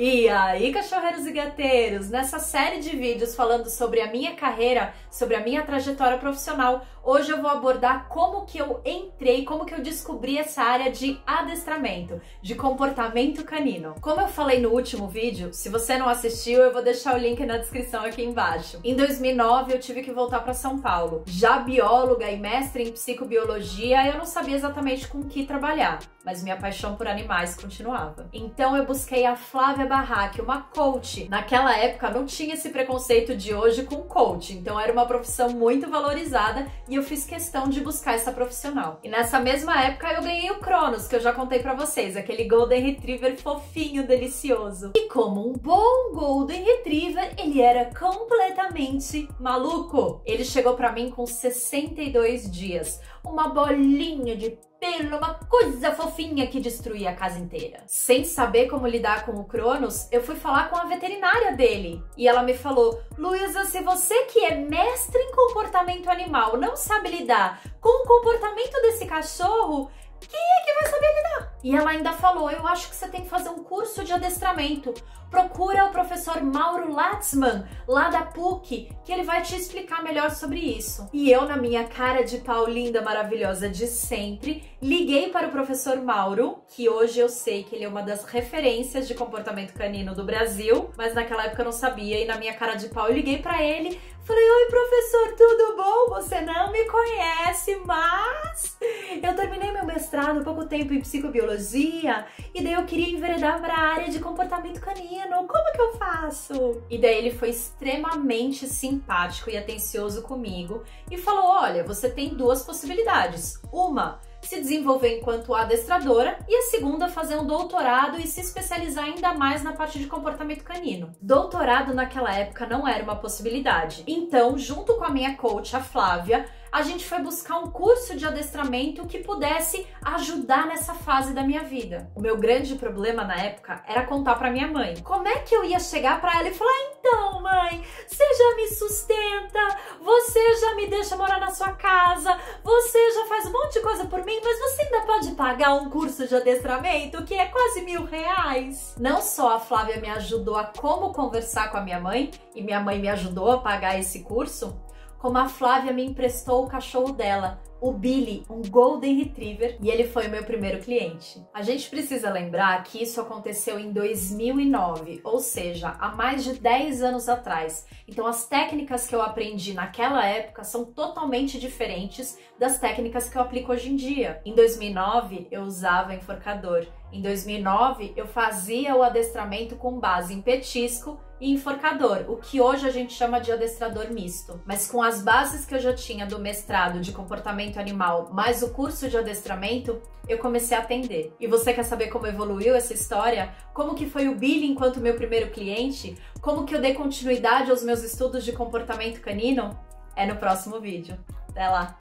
E aí, cachorreiros e gateiros, nessa série de vídeos falando sobre a minha carreira, sobre a minha trajetória profissional, hoje eu vou abordar como que eu entrei, como que eu descobri essa área de adestramento, de comportamento canino. Como eu falei no último vídeo, se você não assistiu, eu vou deixar o link na descrição aqui embaixo. Em 2009, eu tive que voltar para São Paulo. Já bióloga e mestre em psicobiologia, eu não sabia exatamente com o que trabalhar, mas minha paixão por animais continuava. Então eu busquei a Flávia Barraque, uma coach. Naquela época não tinha esse preconceito de hoje com coach, então era uma profissão muito valorizada e eu fiz questão de buscar essa profissional. E nessa mesma época eu ganhei o Cronos, que eu já contei pra vocês, aquele Golden Retriever fofinho, delicioso. E como um bom Golden Retriever, ele era completamente maluco. Ele chegou pra mim com 62 dias, uma bolinha de pelo, uma coisa fofinha que destruía a casa inteira. Sem saber como lidar com o Cronos, eu fui falar com a veterinária dele. E ela me falou: Luísa, se você que é mestre em comportamento animal não sabe lidar com o comportamento desse cachorro, quem é que vai saber lidar? E ela ainda falou: eu acho que você tem que fazer um curso de adestramento. Procura o professor Mauro Latzman, lá da PUC, que ele vai te explicar melhor sobre isso. E eu, na minha cara de pau linda, maravilhosa de sempre, liguei para o professor Mauro, que hoje eu sei que ele é uma das referências de comportamento canino do Brasil, mas naquela época eu não sabia, e na minha cara de pau eu liguei para ele, falei: oi, professor, tudo bom? Você não me conhece, mas eu terminei meu mestrado há pouco tempo em psicobiologia e daí eu queria enveredar para a área de comportamento canino. Como que eu faço? E daí ele foi extremamente simpático e atencioso comigo e falou: olha, você tem duas possibilidades. Uma, se desenvolver enquanto adestradora, e a segunda, fazer um doutorado e se especializar ainda mais na parte de comportamento canino. Doutorado naquela época não era uma possibilidade. Então, junto com a minha coach, a Flávia, a gente foi buscar um curso de adestramento que pudesse ajudar nessa fase da minha vida. O meu grande problema na época era contar pra minha mãe. Como é que eu ia chegar pra ela e falar: então, mãe, você já me sustenta, você já me deixa morar na sua casa, você já faz um monte de coisa por mim, mas você ainda pode pagar um curso de adestramento que é quase R$1.000? Não só a Flávia me ajudou a como conversar com a minha mãe, e minha mãe me ajudou a pagar esse curso, como a Flávia me emprestou o cachorro dela, o Billy, um Golden Retriever, e ele foi o meu primeiro cliente. A gente precisa lembrar que isso aconteceu em 2009, ou seja, há mais de 10 anos atrás. Então as técnicas que eu aprendi naquela época são totalmente diferentes das técnicas que eu aplico hoje em dia. Em 2009 eu usava enforcador, em 2009 eu fazia o adestramento com base em petisco e enforcador, o que hoje a gente chama de adestrador misto. Mas com as bases que eu já tinha do mestrado de comportamento animal, mais o curso de adestramento, eu comecei a atender. E você quer saber como evoluiu essa história? Como que foi o Billy enquanto meu primeiro cliente? Como que eu dei continuidade aos meus estudos de comportamento canino? É no próximo vídeo. Até lá!